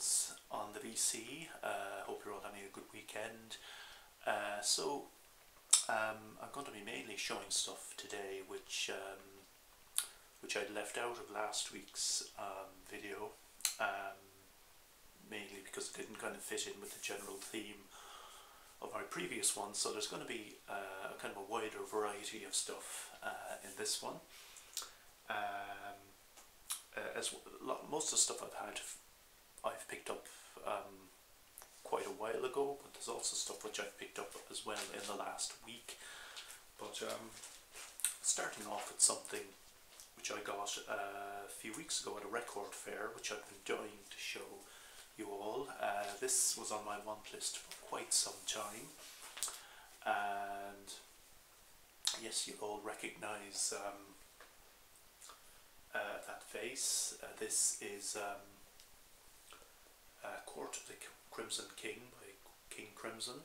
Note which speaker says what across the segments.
Speaker 1: Hounds on the VC. Hope you're all having a good weekend. I'm going to be mainly showing stuff today which I'd left out of last week's video, mainly because it didn't kind of fit in with the general theme of my previous one. So there's going to be a kind of a wider variety of stuff in this one. Most of the stuff I've picked up quite a while ago, but there's also stuff which I've picked up as well in the last week. But starting off with something which I got a few weeks ago at a record fair, which I've been dying to show you all. This was on my want list for quite some time, and yes, you all recognise that face. This is Court of the Crimson King by King Crimson.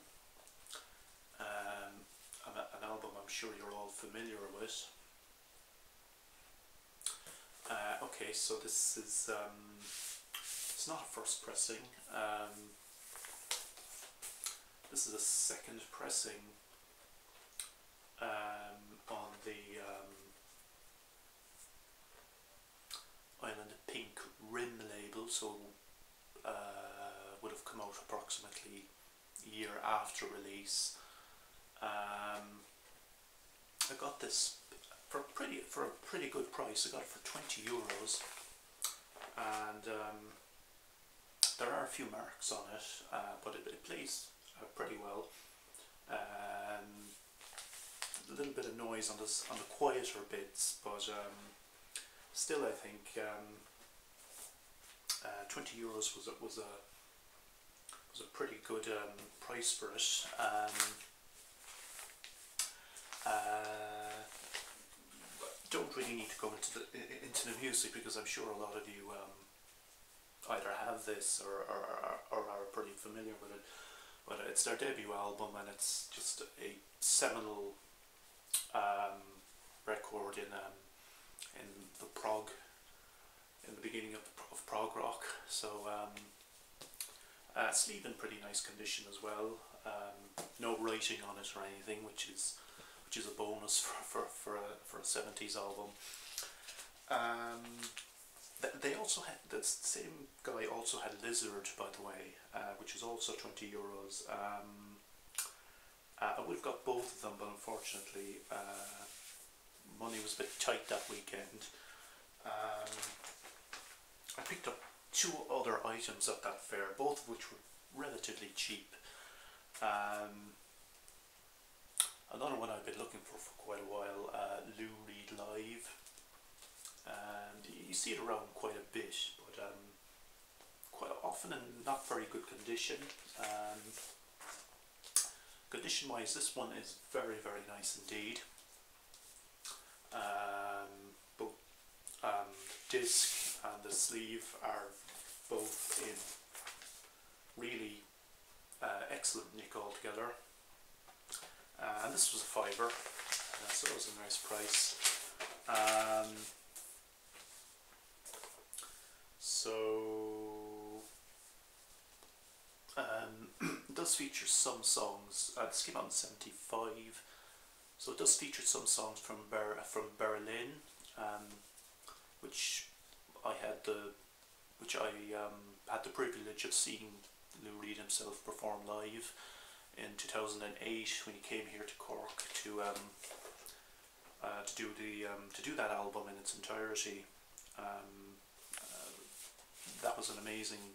Speaker 1: An album I'm sure you're all familiar with. Okay, so this is it's not a first pressing. This is a second pressing on the Island Pink Rim label, so would have come out approximately a year after release. I got this for a pretty good price. I got it for €20, and there are a few marks on it, but it plays pretty well. A little bit of noise on the quieter bits, but still, I think €20 was a pretty good price for it. Don't really need to go into the music, because I'm sure a lot of you either have this or are pretty familiar with it. But it's their debut album, and it's just a seminal record in the prog, in the beginning of prog rock. So sleeve in pretty nice condition as well. No writing on it or anything, which is a bonus for a 70s album. They also had, the same guy also had Lizard, by the way, which is also €20. I would have got both of them, but unfortunately money was a bit tight that weekend. I picked up two other items at that fair, both of which were relatively cheap. Another one I've been looking for quite a while, Lou Reed Live. And you see it around quite a bit, but quite often in not very good condition. Condition wise, this one is very, very nice indeed. Both the disc and the sleeve are both in really excellent nick altogether. And this was a £5, so it was a nice price. It does feature some songs. This came out in '75, so it does feature some songs from Berlin, which I had the privilege of seeing Lou Reed himself perform live in 2008 when he came here to Cork to do that album in its entirety. That was an amazing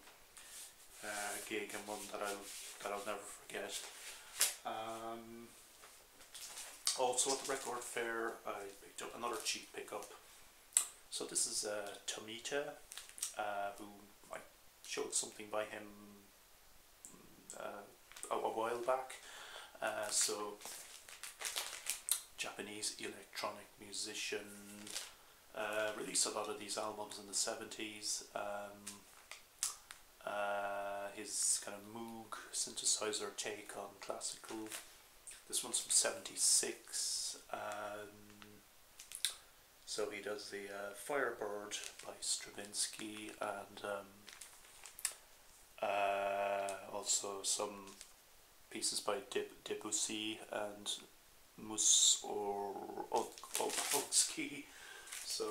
Speaker 1: gig, and one that I'll never forget. Also at the record fair, I picked up another cheap pickup. So this is Tomita, who I showed something by him a while back. So Japanese electronic musician, released a lot of these albums in the 70s. His kind of Moog synthesizer take on classical. This one's from '76. So he does the Firebird by Stravinsky, and Also some pieces by Debussy and Mussorgsky. So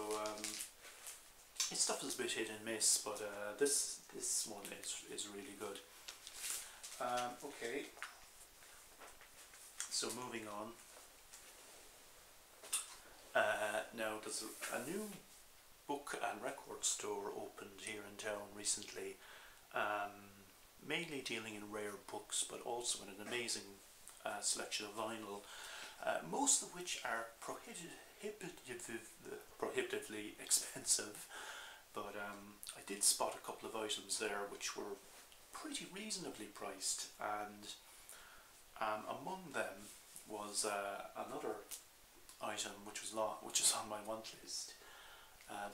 Speaker 1: his stuff is a bit hit and miss, but this one is really good. Okay, so moving on. Now there's a new book and record store opened here in town recently, mainly dealing in rare books, but also in an amazing selection of vinyl, most of which are prohibitively expensive, but I did spot a couple of items there which were pretty reasonably priced, and among them was another item which is on my want list.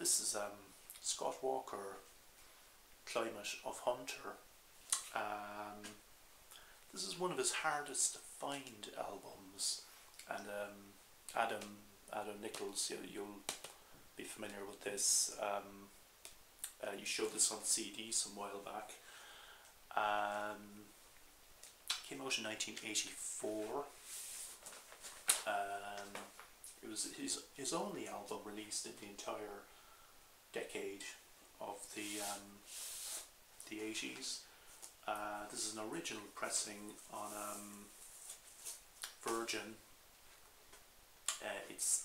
Speaker 1: This is Scott Walker, Climate of Hunter. This is one of his hardest to find albums, and Adam Nichols, you'll be familiar with this. You showed this on CD some while back. Came out in 1984. It was his only album released in the entire decade of the 80s. This is an original pressing on Virgin.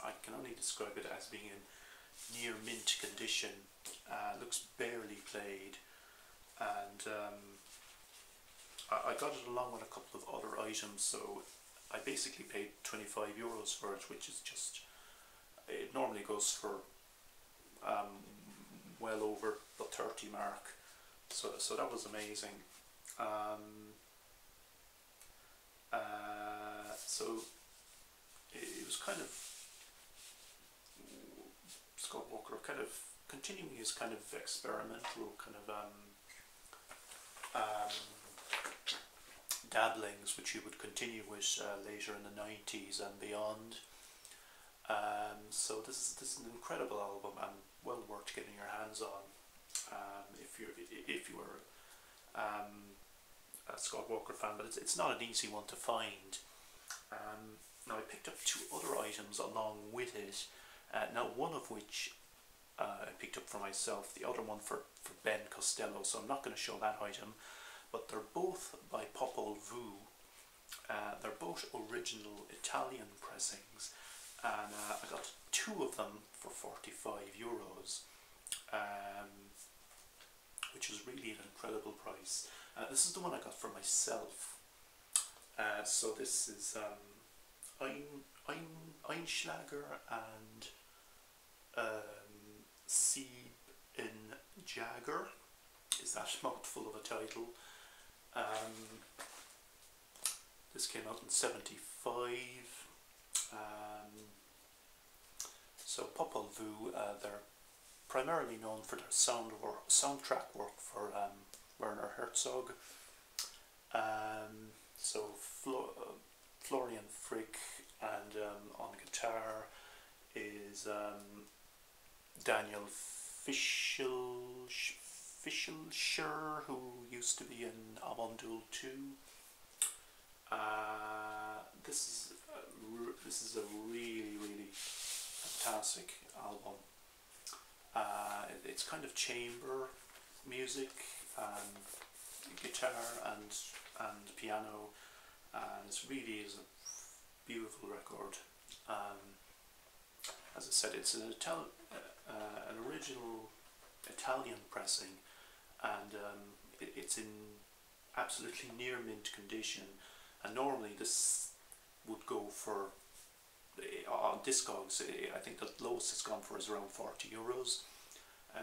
Speaker 1: I can only describe it as being in near mint condition. Looks barely played, and I got it along with a couple of other items, so I basically paid €25 for it, which is just, it normally goes for well over the 30 mark, so that was amazing. So it was kind of Scott Walker kind of continuing his kind of experimental kind of dabblings, which he would continue with later in the 90s and beyond. So this is an incredible album and well worth getting your hands on if you were a Scott Walker fan, but it's not an easy one to find. Now I picked up two other items along with it. Now one of which I picked up for myself, the other one for Ben Costello, so I'm not going to show that item, but they're both by Popol Vuh. They're both original Italian pressings, and I got two of them for €45, which is really an incredible price. This is the one I got for myself. So this is Einsjäger and Siebenjäger. Is that mouthful of a title? This came out in '75. So Popol Vuh, they're primarily known for their soundtrack work for Werner Herzog. So Florian Frick, and on guitar is Daniel Fischelcher, who used to be in Amandul 2. This is a really fantastic album. It's kind of chamber music, guitar and piano, and it really is a beautiful record. As I said, it's an original Italian pressing, and it's in absolutely near mint condition, and normally this would go for, on Discogs, I think the lowest it's gone for is around €40.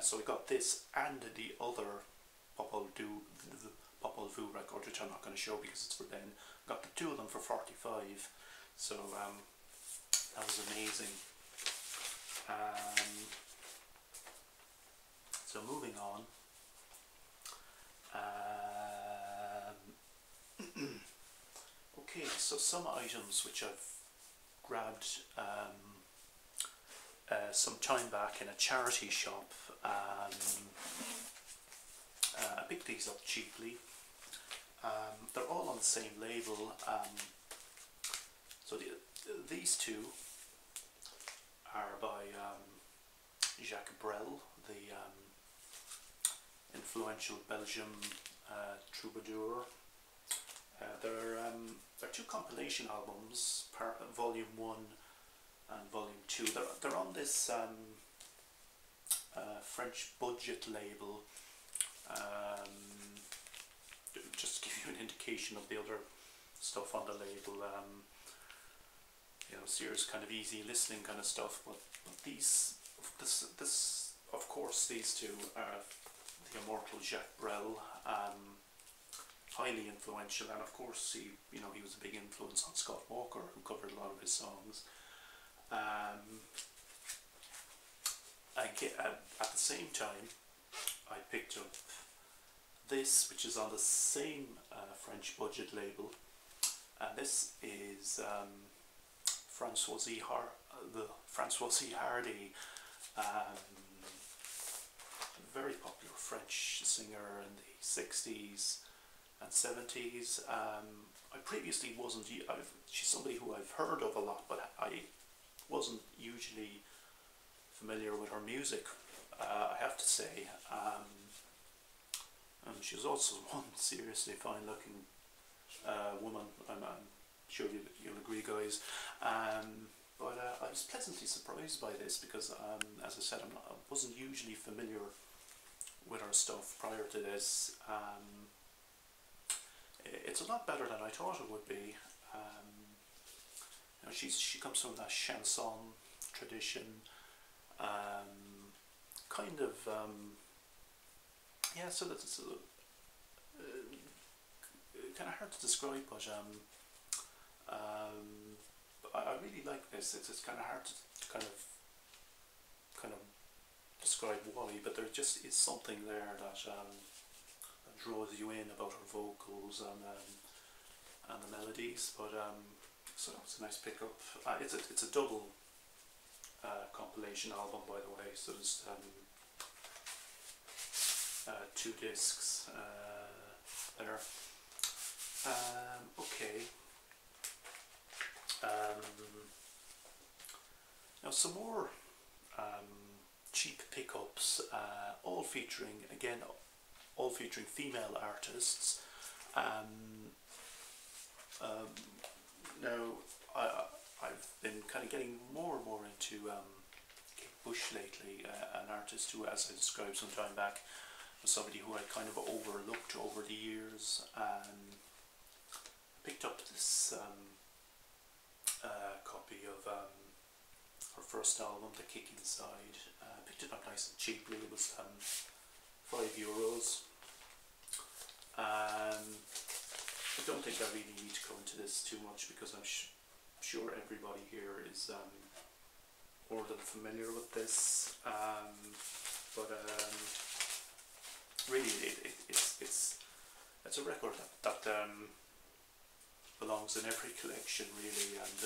Speaker 1: So I got this and the other Popol Vuh record, which I'm not going to show because it's for Ben. Got the two of them for 45, so that was amazing. So moving on. Okay, so some items which I've grabbed some time back in a charity shop I picked these up cheaply. They're all on the same label. So these two are by Jacques Brel, the influential Belgian troubadour. They're two compilation albums, Volume 1 and Volume 2. They're on this French budget label. Just to give you an indication of the other stuff on the label, you know, serious kind of easy listening kind of stuff. But this of course, these two are the immortal Jacques Brel, highly influential, and of course he was a big influence on Scott Walker, who covered a lot of his songs. At the same time, I picked up this, which is on the same French budget label, and this is the Francoiszeher, very popular French singer in the 60s and 70s. I previously wasn't, she's somebody who I've heard of a lot, but I wasn't usually familiar with her music, I have to say. And she was also one seriously fine looking woman, I'm sure you'll agree, guys. But I was pleasantly surprised by this because, as I said, I wasn't usually familiar with her stuff prior to this. It's a lot better than I thought it would be. You know, she comes from that chanson tradition, kind of, yeah. So that's kind of hard to describe, but I really like this. It's kind of hard to kind of describe why, but there just is something there that draws you in about her vocals and the melodies. But so that was a nice pickup. It's a double compilation album, by the way. So there's 2 discs there. Okay. Now some more cheap pickups, all featuring female artists. Now I've been kind of getting more and more into Bush lately, an artist who, as I described some time back, was somebody who I kind of overlooked over the years. Picked up this copy of her first album, The Kick Inside. Picked it up nice and cheaply. It was €5. I don't think I really need to go into this too much because I'm sure everybody here is more than familiar with this. But really, it's a record that belongs in every collection, really, and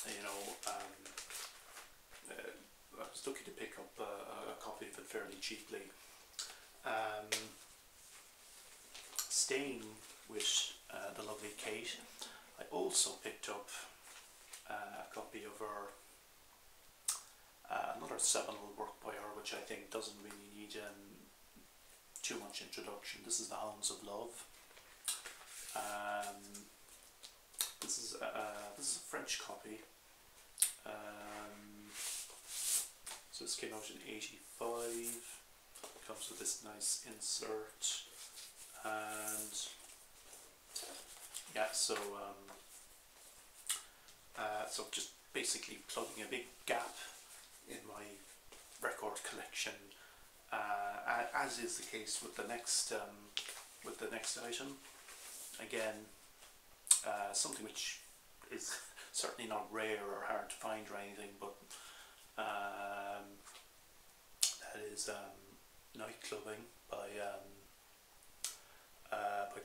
Speaker 1: you know, I was lucky to pick up a copy of it fairly cheaply. Staying with the lovely Kate, I also picked up a copy of her another seminal work by her, which I think doesn't really need too much introduction. This is the Hounds of Love. This is a French copy. So this came out in '85. Comes with this nice insert, and yeah, so so just basically plugging a big gap in my record collection, as is the case with the next item. Again, something which is certainly not rare or hard to find or anything, but that is Nightclubbing by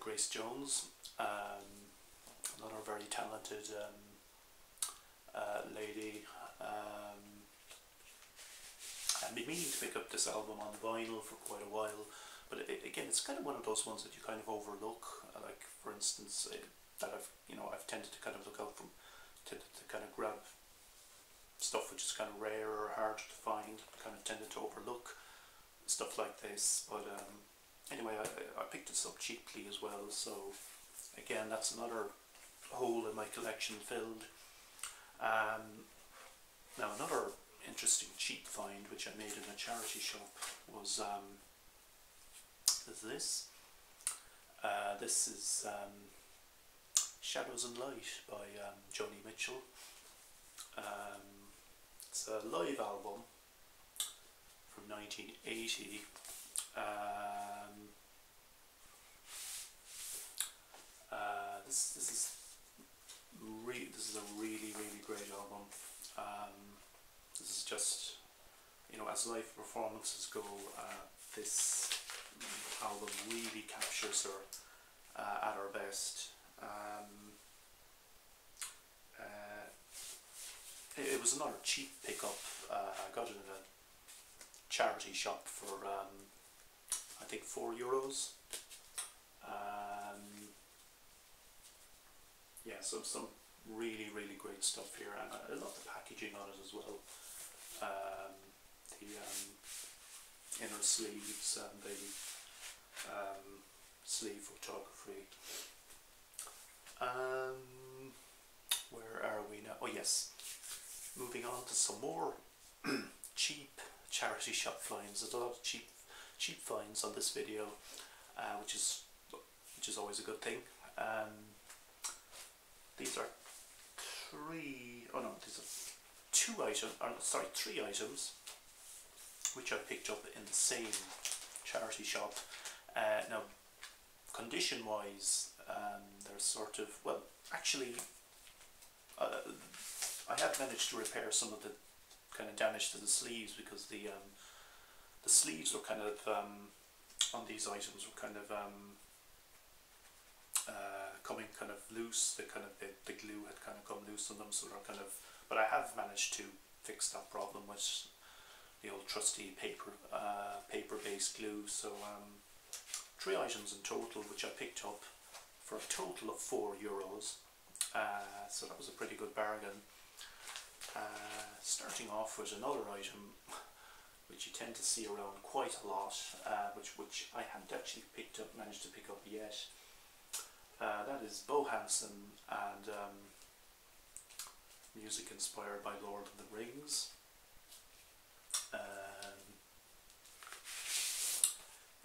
Speaker 1: Grace Jones, another very talented lady. been meaning to pick up this album on vinyl for quite a while, but again, it's kind of one of those ones that you kind of overlook. Like, for instance, that I've tended to kind of look out from to kind of grab stuff which is kind of rare or hard to find. Kind of tended to overlook stuff like this, but anyway, I picked this up cheaply as well. So again, that's another hole in my collection filled. Now another interesting cheap find which I made in a charity shop was this. This is Shadows and Light by Joni Mitchell. It's a live album from 1980. This is a really great album. This is just, you know, as live performances go, this album really captures her at her best. It was another cheap pickup. I got it in a charity shop for I think €4. Yeah, so some really great stuff here, and I love the packaging on it as well. The inner sleeves and the sleeve photography. Where are we now? Oh yes, moving on to some more cheap charity shop finds. There's a lot of cheap finds on this video, which is always a good thing. These are three items which I picked up in the same charity shop. Now, condition wise, they're sort of, well, actually, I have managed to repair some of the kind of damage to the sleeves, because the sleeves were kind of on these items were kind of coming kind of loose. The glue had kind of come loose on them, so they're kind of. But I have managed to fix that problem with the old trusty paper-based glue. So 3 items in total, which I picked up for a total of €4. So that was a pretty good bargain. Starting off with another item which you tend to see around quite a lot, which I hadn't actually managed to pick up yet. That is Beau Handsome and music inspired by Lord of the Rings.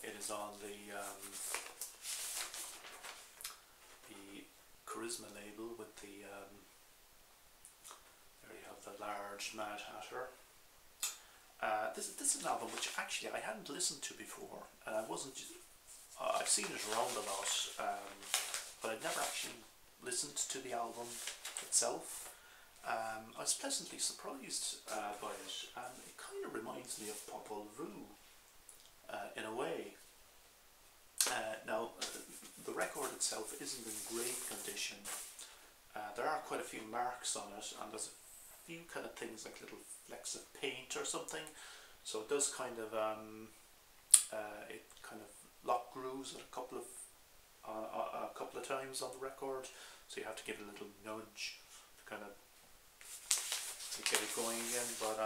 Speaker 1: It is on the Charisma label with the there you have the large Mad Hatter. This is an album which actually I hadn't listened to before, and I've seen it around a lot, but I'd never actually listened to the album itself. I was pleasantly surprised by it, and it kind of reminds me of Popol Vuh in a way. Now, the record itself isn't in great condition. There are quite a few marks on it, and there's a few kind of things like little flecks of paint or something. So it does kind of it kind of lock grooves at a couple of times on the record. So you have to give it a little nudge to kind of get it going again. But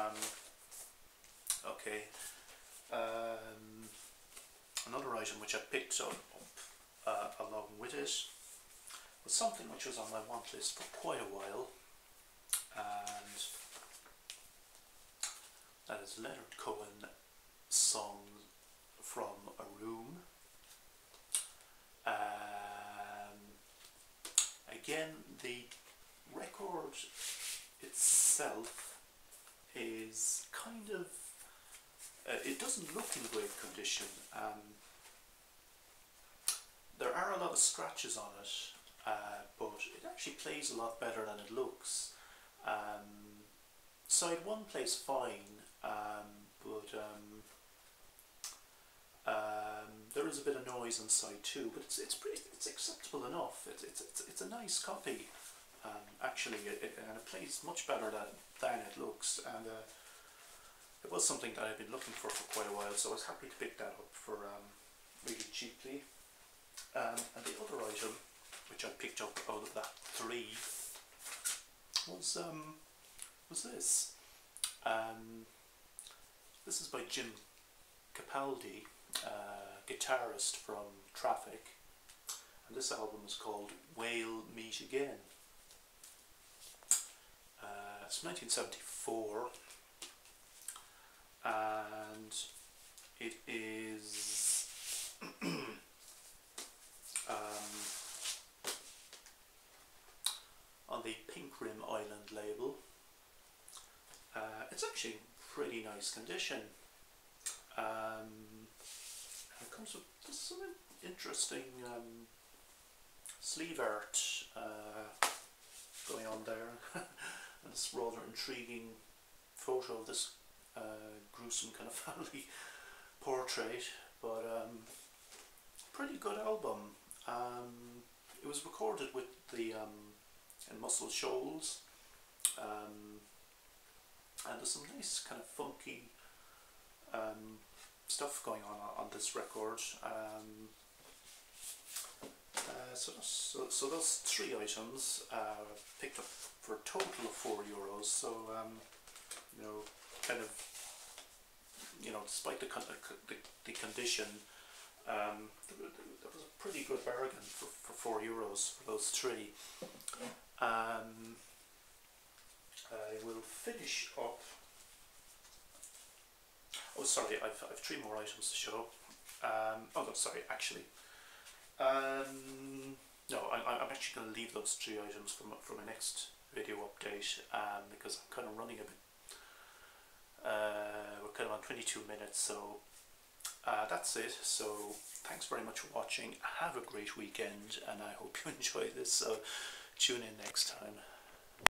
Speaker 1: okay. Another item which I picked up along with it was something which was on my want list for quite a while, and that is Leonard Cohen song From a Room. Again, the record itself is kind of it doesn't look in great condition. There are a lot of scratches on it, but it actually plays a lot better than it looks. Side 1 plays fine, but there is a bit of noise on side 2, but it's acceptable enough. It's a nice copy, actually, and it plays much better than it looks. And it was something that I've been looking for quite a while, so I was happy to pick that up for really cheaply. And the other item which I picked up out of that three was this. This is by Jim Capaldi, guitarist from Traffic, and this album is called Whale Meet Again. It's 1974, and it is on the Pink Rim Island label. It's actually in pretty nice condition. It comes with some interesting sleeve art going on there. And this rather intriguing photo of this gruesome kind of family portrait, but pretty good album. It was recorded with the in Muscle Shoals, and there's some nice kind of funky stuff going on this record. So those three items picked up for a total of €4. So you know, kind of, you know, despite the condition, that was a pretty good bargain for €4 for those three. I will finish up. Oh, sorry, I've three more items to show. Oh no, sorry, actually. No, I'm actually going to leave those three items for my next video update, because I'm kind of running a bit. We're kind of on 22 minutes, so that's it. So thanks very much for watching. Have a great weekend, and I hope you enjoy this. So tune in next time.